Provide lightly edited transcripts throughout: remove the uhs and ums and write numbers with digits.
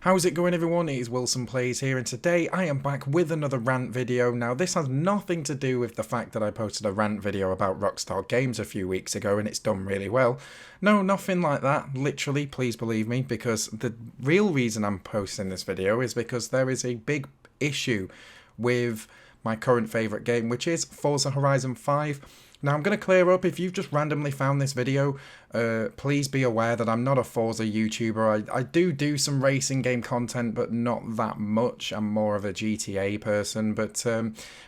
How's it going, everyone? It is WilsonPlays here, and today I am back with another rant video. Now, this has nothing to do with the fact that I posted a rant video about Rockstar Games a few weeks ago and it's done really well. No, nothing like that, literally, please believe me, because the real reason I'm posting this video is because there is a big issue with my current favourite game, which is Forza Horizon 5. Now, I'm going to clear up, if you've just randomly found this video, please be aware that I'm not a Forza YouTuber. I do some racing game content, but not that much. I'm more of a GTA person, but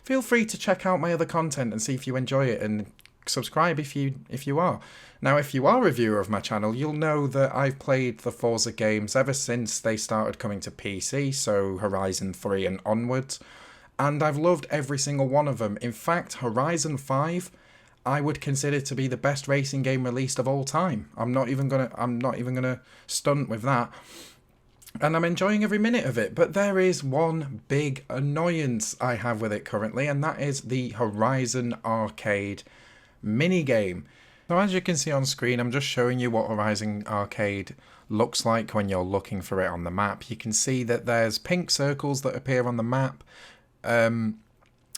feel free to check out my other content and see if you enjoy it, and subscribe if you are. Now, if you are a viewer of my channel, you'll know that I've played the Forza games ever since they started coming to PC, so Horizon 3 and onwards, and I've loved every single one of them. In fact, Horizon 5... I would consider to be the best racing game released of all time. I'm not even gonna stunt with that. And I'm enjoying every minute of it. But there is one big annoyance I have with it currently, and that is the Horizon Arcade minigame. So as you can see on screen, I'm just showing you what Horizon Arcade looks like when you're looking for it on the map. You can see that there's pink circles that appear on the map,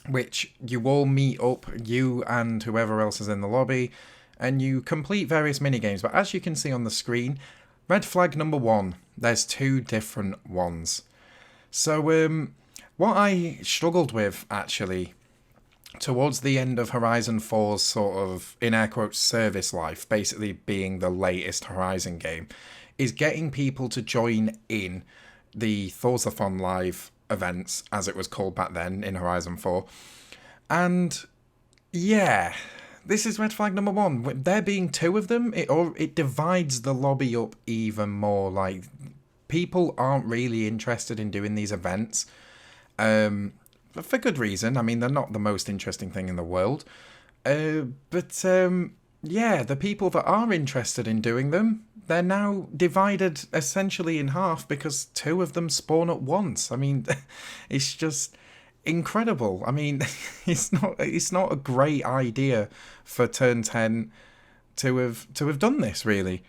which you all meet up, you and whoever else is in the lobby, and you complete various minigames. But as you can see on the screen, red flag number 1, there's 2 different ones. So what I struggled with, actually, towards the end of Horizon 4's sort of, in air quotes, service life, basically being the latest Horizon game, is getting people to join in the Forzathon Live events, as it was called back then in Horizon 4. And yeah, this is red flag number 1. There being 2 of them, it divides the lobby up even more. Like, people aren't really interested in doing these events, for good reason. I mean, they're not the most interesting thing in the world, but yeah, the people that are interested in doing them, they're now divided essentially in half because 2 of them spawn at once. I mean, it's just incredible. I mean, it's not a great idea for Turn 10 to have done this, really.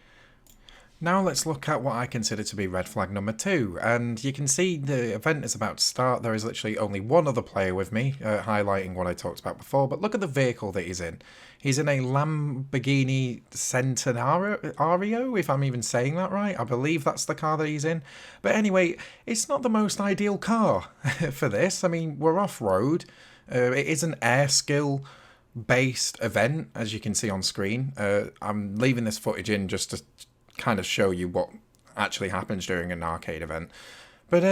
Now let's look at what I consider to be red flag number 2, and you can see the event is about to start. There is literally only one other player with me, highlighting what I talked about before, but look at the vehicle that he's in. He's in a Lamborghini Centenario, if I'm even saying that right. I believe that's the car that he's in. But anyway, it's not the most ideal car for this. I mean, we're off-road. It is an air skill based event, as you can see on screen. I'm leaving this footage in just to kind of show you what actually happens during an arcade event. But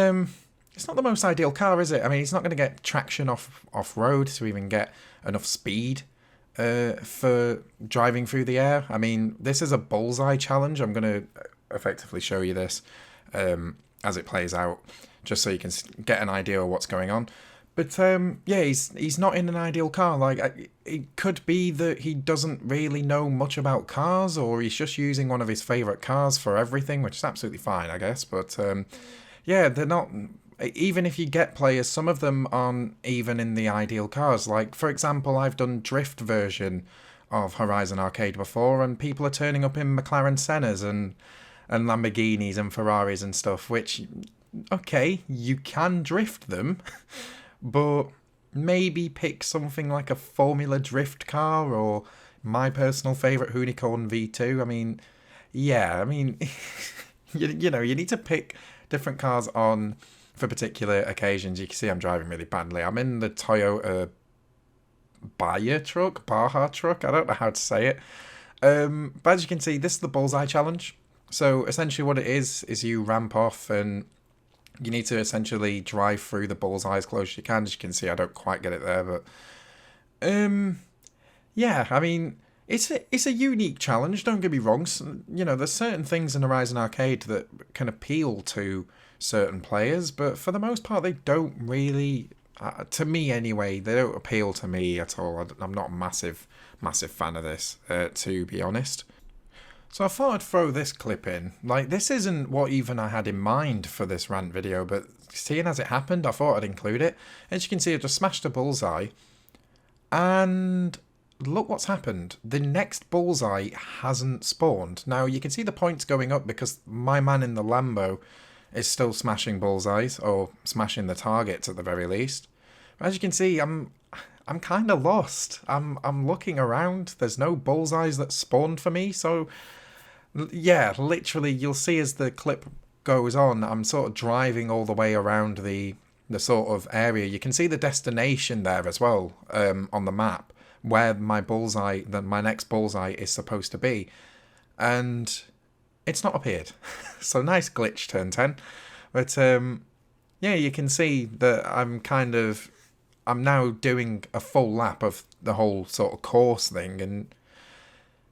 it's not the most ideal car, is it? I mean, it's not going to get traction off-road to even get enough speed for driving through the air. I mean, this is a bullseye challenge. I'm going to effectively show you this as it plays out, just so you can get an idea of what's going on. But yeah, he's not in an ideal car. Like, it could be that he doesn't really know much about cars, or he's just using one of his favourite cars for everything, which is absolutely fine, I guess. But yeah, they're not. Even if you get players, some of them aren't even in the ideal cars. Like, for example, I've done drift version of Horizon Arcade before, and people are turning up in McLaren Sennas and Lamborghinis and Ferraris and stuff, which, okay, you can drift them, but maybe pick something like a Formula Drift car, or my personal favourite, Unicorn V2. I mean, yeah, I mean, you know, you need to pick different cars on for particular occasions. You can see I'm driving really badly. I'm in the Toyota Baja truck. I don't know how to say it. But as you can see, this is the bullseye challenge. So essentially what it is you ramp off and you need to essentially drive through the bullseye as close as you can. As you can see, I don't quite get it there, but yeah, I mean, it's a unique challenge, don't get me wrong. You know, there's certain things in Horizon Arcade that can appeal to certain players, but for the most part, they don't really, to me anyway, they don't appeal to me at all. I'm not a massive fan of this, to be honest. So I thought I'd throw this clip in. Like, this isn't what even I had in mind for this rant video, but seeing as it happened, I thought I'd include it. As you can see, I just smashed a bullseye, and look what's happened. The next bullseye hasn't spawned. Now, you can see the points going up because my man in the Lambo is still smashing bullseyes, or smashing the targets at the very least. But as you can see, I'm kind of lost. I'm looking around. There's no bullseyes that spawned for me, so yeah, literally, you'll see as the clip goes on, I'm sort of driving all the way around the sort of area. You can see the destination there as well, on the map, where my bullseye, my next bullseye is supposed to be. And it's not appeared. So nice glitch, turn 10. But yeah, you can see that I'm now doing a full lap of the whole sort of course thing, and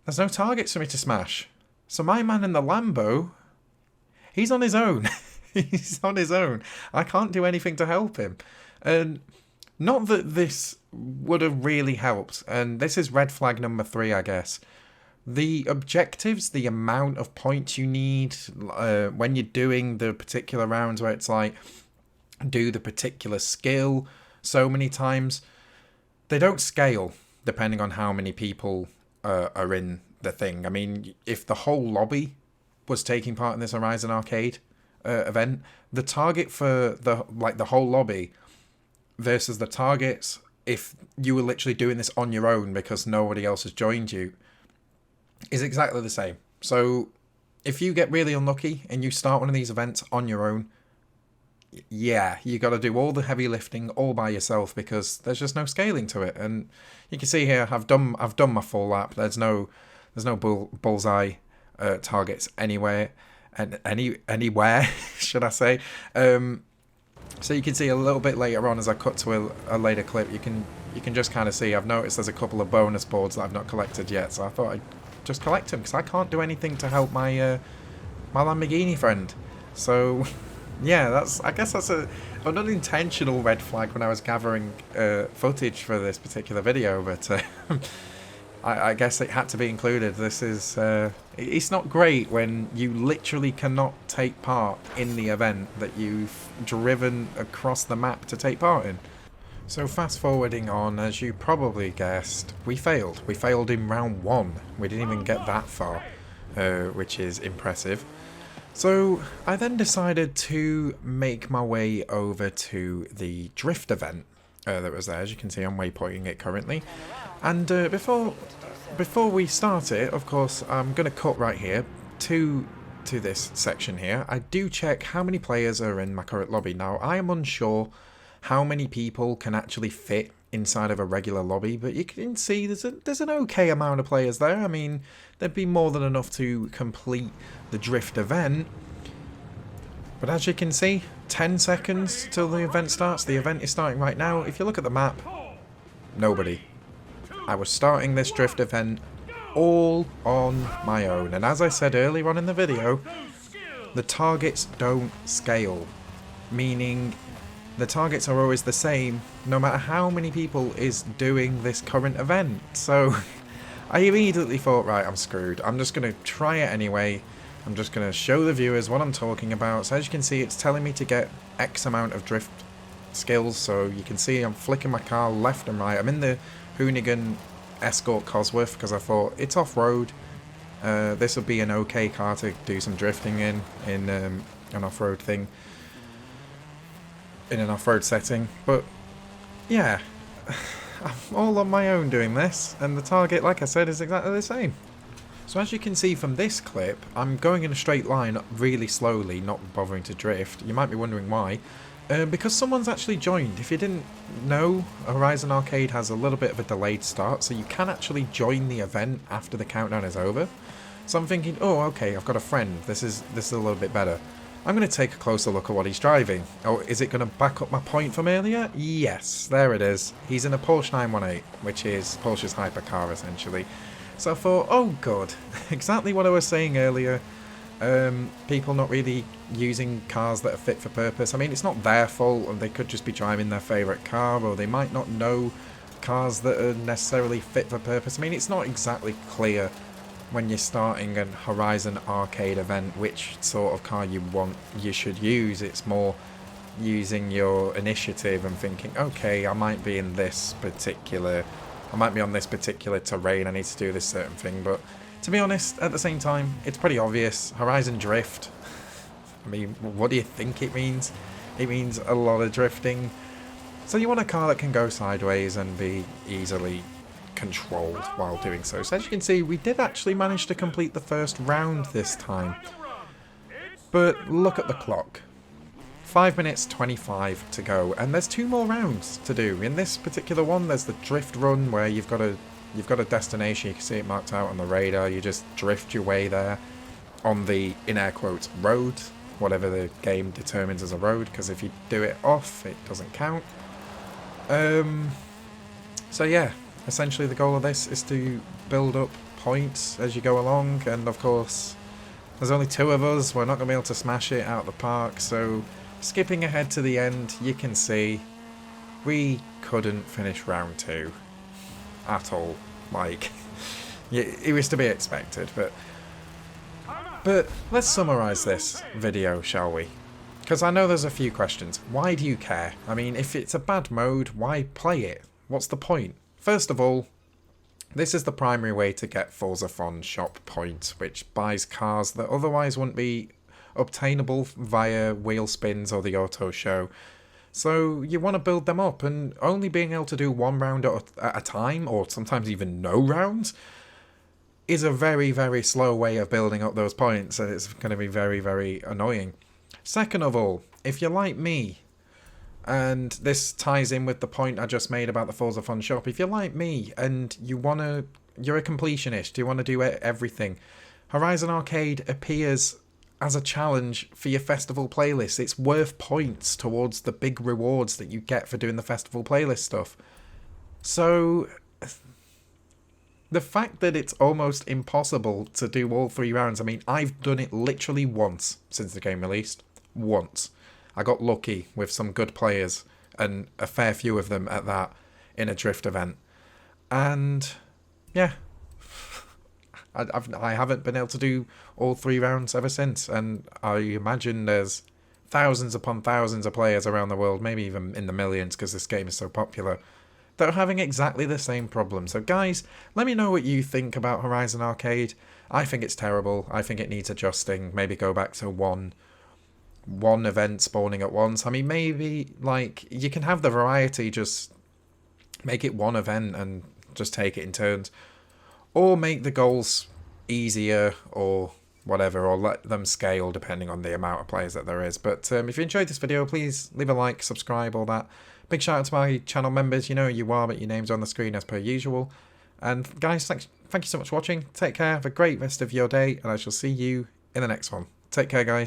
there's no targets for me to smash. So my man in the Lambo, he's on his own. He's on his own. I can't do anything to help him. And not that this would have really helped. And this is red flag number 3, I guess. The objectives, the amount of points you need when you're doing the particular rounds where it's like, do the particular skill so many times, they don't scale depending on how many people are in the thing. I mean, if the whole lobby was taking part in this Horizon Arcade event, the target for the whole lobby versus the targets if you were literally doing this on your own because nobody else has joined you is exactly the same. So if you get really unlucky and you start one of these events on your own, yeah, you got to do all the heavy lifting all by yourself because there's just no scaling to it. And you can see here, I've done my full lap. There's no bullseye targets anywhere, and anywhere should I say. So you can see a little bit later on as I cut to a later clip, you can just kind of see I've noticed there's a couple of bonus boards that I've not collected yet. So I thought I'd just collect them because I can't do anything to help my my Lamborghini friend. So yeah, I guess that's an unintentional red flag when I was gathering footage for this particular video, but I guess it had to be included. This is it's not great when you literally cannot take part in the event that you've driven across the map to take part in. So fast forwarding on, as you probably guessed, we failed. We failed in round 1. We didn't even get that far, which is impressive. So I then decided to make my way over to the drift event that was there. As you can see, I'm waypointing it currently. And before we start it, of course, I'm going to cut right here to this section here. I do check how many players are in my current lobby. Now, I am unsure how many people can actually fit inside of a regular lobby, but you can see there's an okay amount of players there. I mean, there'd be more than enough to complete the drift event. But as you can see, 10 seconds till the event starts. The event is starting right now. If you look at the map, nobody. I was starting this drift event all on my own. And as I said earlier on in the video, the targets don't scale. Meaning the targets are always the same no matter how many people is doing this current event. So I immediately thought, right, I'm screwed. I'm just going to try it anyway. I'm just going to show the viewers what I'm talking about. So as you can see, it's telling me to get X amount of drift skills. So you can see I'm flicking my car left and right. I'm in the Hoonigan Escort Cosworth because I thought it's off-road. This would be an okay car to do some drifting in an off-road thing. In an off-road setting. But yeah, I'm all on my own doing this. And the target, like I said, is exactly the same. So as you can see from this clip, I'm going in a straight line really slowly, not bothering to drift. You might be wondering why. Because someone's actually joined. If you didn't know, Horizon Arcade has a little bit of a delayed start, so you can actually join the event after the countdown is over. So I'm thinking, oh, okay, I've got a friend. This is a little bit better. I'm going to take a closer look at what he's driving. Oh, is it going to back up my point from earlier? Yes, there it is. He's in a Porsche 918, which is Porsche's hypercar, essentially. So I thought, oh god, exactly what I was saying earlier. People not really using cars that are fit for purpose. I mean, it's not their fault, and they could just be driving their favourite car, or they might not know cars that are necessarily fit for purpose. I mean, it's not exactly clear when you're starting an Horizon Arcade event which sort of car you should use. It's more using your initiative and thinking, okay, I might be on this particular terrain, I need to do this certain thing. But to be honest, at the same time, it's pretty obvious. Horizon Drift, I mean, what do you think it means? It means a lot of drifting. So you want a car that can go sideways and be easily controlled while doing so. So as you can see, we did actually manage to complete the first round this time. But look at the clock. 5 minutes 25 to go, and there's 2 more rounds to do. In this particular one, there's the drift run where you've got a destination. You can see it marked out on the radar. You just drift your way there on the, in air quotes, road, whatever the game determines as a road, because if you do it off, it doesn't count. So yeah, essentially the goal of this is to build up points as you go along, and of course there's only 2 of us. We're not going to be able to smash it out of the park, so skipping ahead to the end, you can see we couldn't finish round 2 at all. Like, it was to be expected, but let's summarise this video, shall we? Because I know there's a few questions. Why do you care? I mean, if it's a bad mode, why play it? What's the point? First of all, this is the primary way to get Forza Fun shop points, which buys cars that otherwise wouldn't be obtainable via wheel spins or the auto show. So you want to build them up, and only being able to do 1 round at a time, or sometimes even no rounds, is a very, very slow way of building up those points, and it's going to be very, very annoying. Second of all, if you're like me, and this ties in with the point I just made about the Forza Fun shop, if you're like me and you're a completionist, you want to do everything, Horizon Arcade appears as a challenge for your festival playlist. It's worth points towards the big rewards that you get for doing the festival playlist stuff. So the fact that it's almost impossible to do all 3 rounds, I mean, I've done it literally once since the game released. Once. I got lucky with some good players, and a fair few of them at that, in a drift event. And yeah, I haven't been able to do all 3 rounds ever since, and I imagine there's thousands upon thousands of players around the world, maybe even in the millions because this game is so popular, that are having exactly the same problem. So guys, let me know what you think about Horizon Arcade. I think it's terrible. I think it needs adjusting. Maybe go back to one event spawning at once. I mean, maybe like you can have the variety, just make it 1 event and just take it in turns, or make the goals easier or whatever, or let them scale depending on the amount of players that there is. But if you enjoyed this video, please leave a like, subscribe, all that. Big shout out to my channel members. You know who you are, but your names are on the screen as per usual. And guys, thank you so much for watching. Take care, have a great rest of your day, and I shall see you in the next one. Take care, guys.